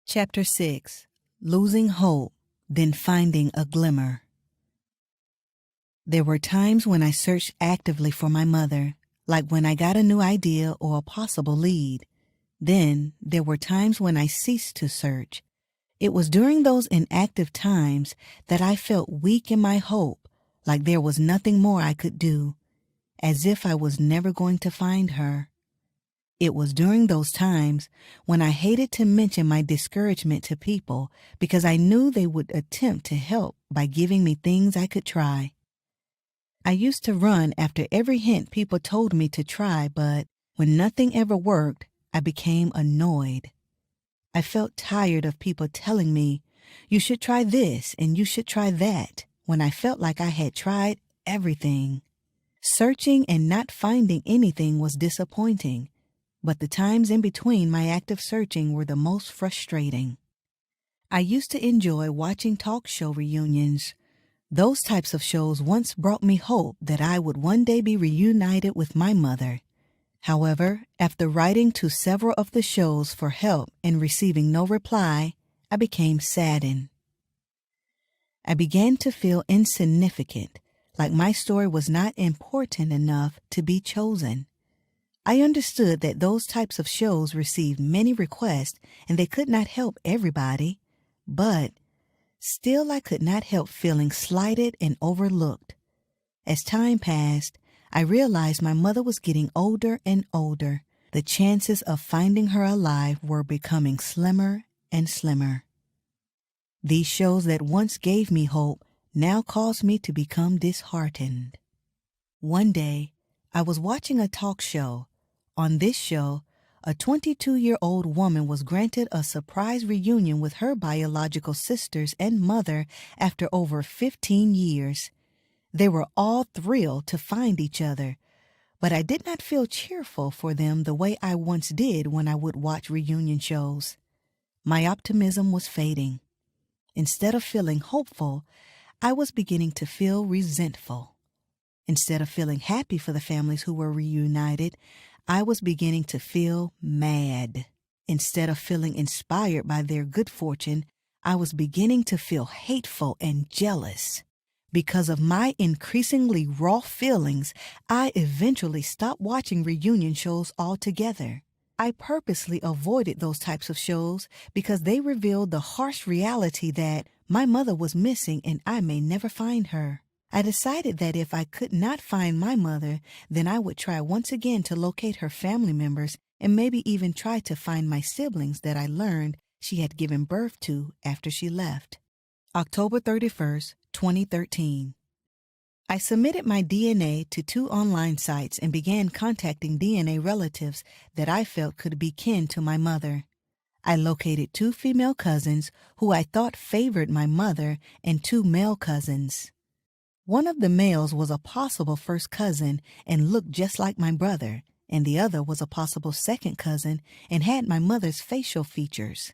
Chapter 6. Losing Hope, Then Finding a Glimmer. There were times when I searched actively for my mother, like when I got a new idea or a possible lead. Then there were times when I ceased to search. It was during those inactive times that I felt weak in my hope, like there was nothing more I could do, as if I was never going to find her. It was during those times when I hated to mention my discouragement to people because I knew they would attempt to help by giving me things I could try. I used to run after every hint people told me to try, but when nothing ever worked, I became annoyed. I felt tired of people telling me, "You should try this and you should try that," when I felt like I had tried everything. Searching and not finding anything was disappointing. But the times in between my active searching were the most frustrating. I used to enjoy watching talk show reunions. Those types of shows once brought me hope that I would one day be reunited with my mother. However, after writing to several of the shows for help and receiving no reply, I became saddened. I began to feel insignificant, like my story was not important enough to be chosen. I understood that those types of shows received many requests and they could not help everybody, but still I could not help feeling slighted and overlooked. As time passed, I realized my mother was getting older and older. The chances of finding her alive were becoming slimmer and slimmer. These shows that once gave me hope now caused me to become disheartened. One day, I was watching a talk show. On this show, a 22-year-old woman was granted a surprise reunion with her biological sisters and mother after over 15 years. They were all thrilled to find each other, but I did not feel cheerful for them the way I once did when I would watch reunion shows. My optimism was fading. Instead of feeling hopeful, I was beginning to feel resentful. Instead of feeling happy for the families who were reunited, I was beginning to feel mad. Instead of feeling inspired by their good fortune, I was beginning to feel hateful and jealous. Because of my increasingly raw feelings, I eventually stopped watching reunion shows altogether. I purposely avoided those types of shows because they revealed the harsh reality that my mother was missing and I may never find her. I decided that if I could not find my mother, then I would try once again to locate her family members and maybe even try to find my siblings that I learned she had given birth to after she left. October 31st, 2013. I submitted my DNA to 2 online sites and began contacting DNA relatives that I felt could be kin to my mother. I located 2 female cousins who I thought favored my mother and 2 male cousins. One of the males was a possible first cousin and looked just like my brother, and the other was a possible second cousin and had my mother's facial features.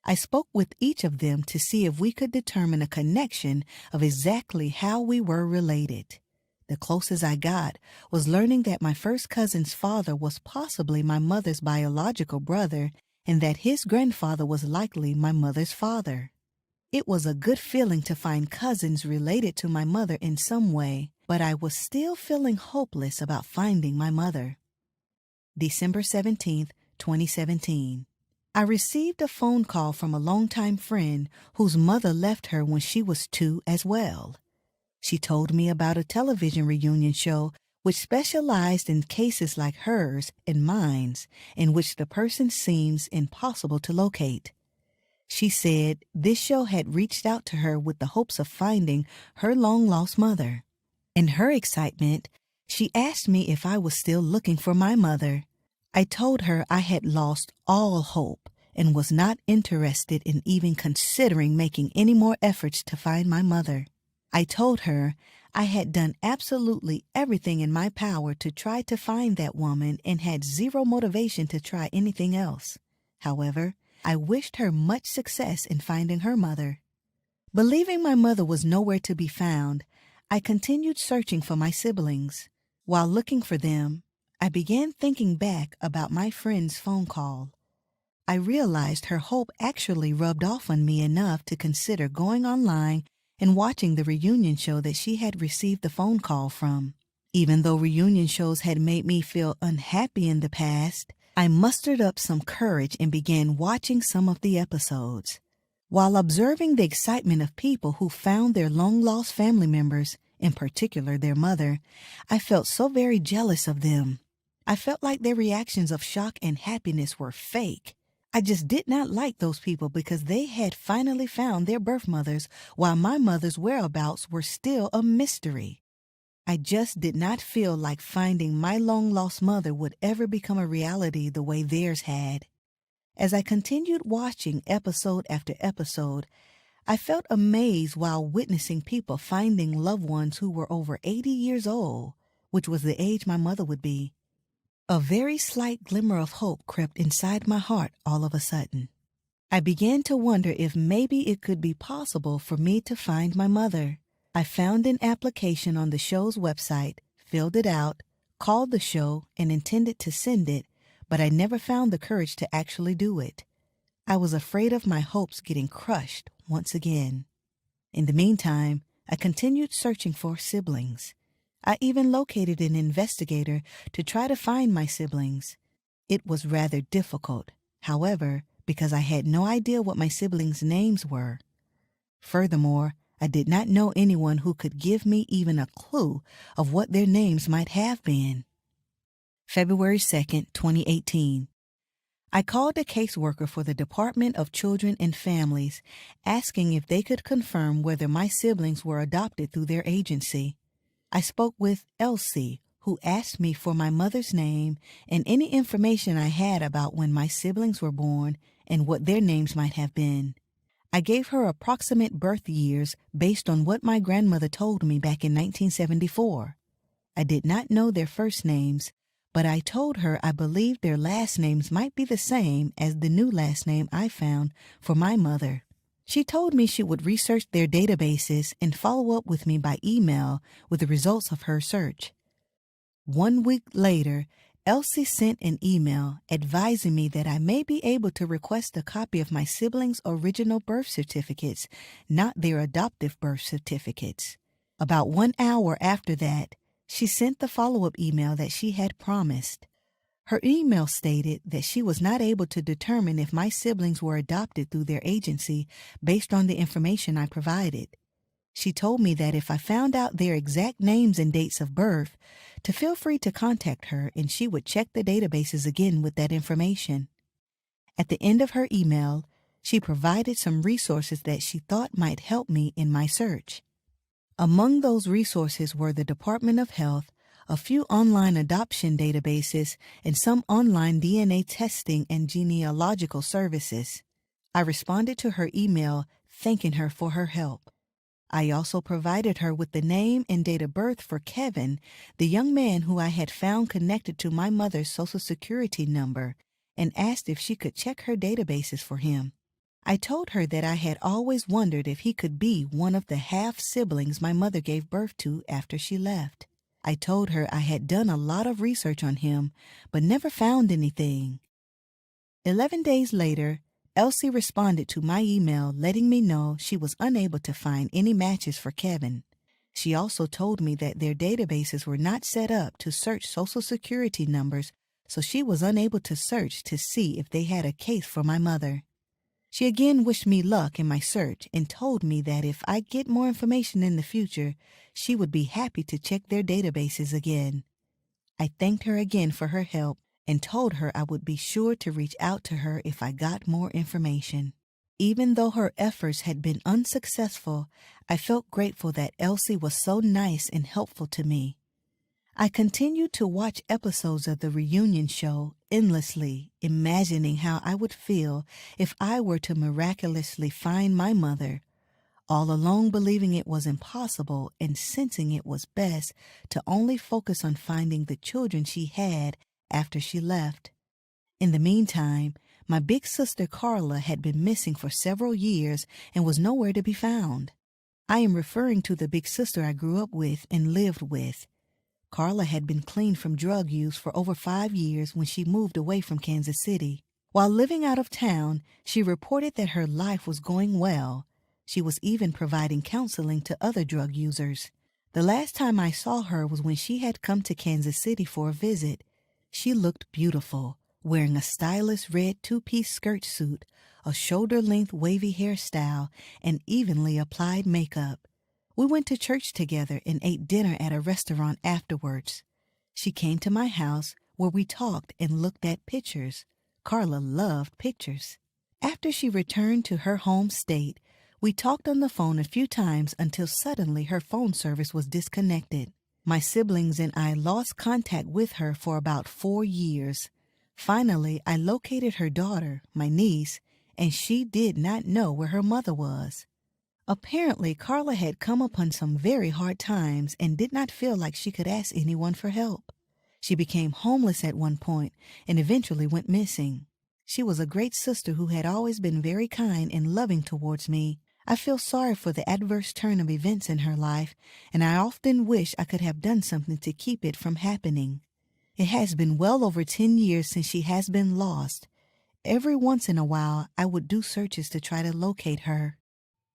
I spoke with each of them to see if we could determine a connection of exactly how we were related. The closest I got was learning that my first cousin's father was possibly my mother's biological brother and that his grandfather was likely my mother's father. It was a good feeling to find cousins related to my mother in some way, but I was still feeling hopeless about finding my mother. December 17th, 2017. I received a phone call from a longtime friend whose mother left her when she was 2 as well. She told me about a television reunion show which specialized in cases like hers and mine's, in which the person seems impossible to locate. She said this show had reached out to her with the hopes of finding her long-lost mother. In her excitement, she asked me if I was still looking for my mother. I told her I had lost all hope and was not interested in even considering making any more efforts to find my mother. I told her I had done absolutely everything in my power to try to find that woman and had zero motivation to try anything else. However, I wished her much success in finding her mother. Believing my mother was nowhere to be found, I continued searching for my siblings. While looking for them, I began thinking back about my friend's phone call. I realized her hope actually rubbed off on me enough to consider going online and watching the reunion show that she had received the phone call from. Even though reunion shows had made me feel unhappy in the past, I mustered up some courage and began watching some of the episodes. While observing the excitement of people who found their long-lost family members, in particular their mother, I felt so very jealous of them. I felt like their reactions of shock and happiness were fake. I just did not like those people because they had finally found their birth mothers while my mother's whereabouts were still a mystery. I just did not feel like finding my long-lost mother would ever become a reality the way theirs had. As I continued watching episode after episode, I felt amazed while witnessing people finding loved ones who were over 80 years old, which was the age my mother would be. A very slight glimmer of hope crept inside my heart all of a sudden. I began to wonder if maybe it could be possible for me to find my mother. I found an application on the show's website, filled it out, called the show, and intended to send it, but I never found the courage to actually do it. I was afraid of my hopes getting crushed once again. In the meantime, I continued searching for siblings. I even located an investigator to try to find my siblings. It was rather difficult, however, because I had no idea what my siblings' names were. Furthermore, I did not know anyone who could give me even a clue of what their names might have been. February 2nd, 2018. I called a caseworker for the Department of Children and Families, asking if they could confirm whether my siblings were adopted through their agency. I spoke with Elsie, who asked me for my mother's name and any information I had about when my siblings were born and what their names might have been. I gave her approximate birth years based on what my grandmother told me back in 1974. I did not know their first names, but I told her I believed their last names might be the same as the new last name I found for my mother. She told me she would research their databases and follow up with me by email with the results of her search. 1 week later, Elsie sent an email advising me that I may be able to request a copy of my siblings' original birth certificates, not their adoptive birth certificates. About 1 hour after that, she sent the follow-up email that she had promised. Her email stated that she was not able to determine if my siblings were adopted through their agency based on the information I provided. She told me that if I found out their exact names and dates of birth, to feel free to contact her and she would check the databases again with that information. At the end of her email, she provided some resources that she thought might help me in my search. Among those resources were the Department of Health, a few online adoption databases, and some online DNA testing and genealogical services. I responded to her email thanking her for her help. I also provided her with the name and date of birth for Kevin, the young man who I had found connected to my mother's Social Security number, and asked if she could check her databases for him. I told her that I had always wondered if he could be one of the half-siblings my mother gave birth to after she left. I told her I had done a lot of research on him, but never found anything. 11 days later, Elsie responded to my email letting me know she was unable to find any matches for Kevin. She also told me that their databases were not set up to search Social Security numbers, so she was unable to search to see if they had a case for my mother. She again wished me luck in my search and told me that if I get more information in the future, she would be happy to check their databases again. I thanked her again for her help and told her I would be sure to reach out to her if I got more information. Even though her efforts had been unsuccessful, I felt grateful that Elsie was so nice and helpful to me. I continued to watch episodes of the reunion show endlessly, imagining how I would feel if I were to miraculously find my mother, all along believing it was impossible and sensing it was best to only focus on finding the children she had after she left. In the meantime, my big sister Carla had been missing for several years and was nowhere to be found. I am referring to the big sister I grew up with and lived with. Carla had been clean from drug use for over 5 years when she moved away from Kansas City. While living out of town, she reported that her life was going well. She was even providing counseling to other drug users. The last time I saw her was when she had come to Kansas City for a visit. She looked beautiful, wearing a stylish red two-piece skirt suit, a shoulder-length wavy hairstyle, and evenly applied makeup. We went to church together and ate dinner at a restaurant afterwards. She came to my house where we talked and looked at pictures. Carla loved pictures. After she returned to her home state, we talked on the phone a few times until suddenly her phone service was disconnected. My siblings and I lost contact with her for about 4 years. Finally, I located her daughter, my niece, and she did not know where her mother was. Apparently, Carla had come upon some very hard times and did not feel like she could ask anyone for help. She became homeless at one point and eventually went missing. She was a great sister who had always been very kind and loving towards me. I feel sorry for the adverse turn of events in her life, and I often wish I could have done something to keep it from happening. It has been well over 10 years since she has been lost. Every once in a while, I would do searches to try to locate her.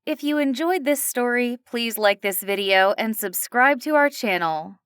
If you enjoyed this story, please like this video and subscribe to our channel.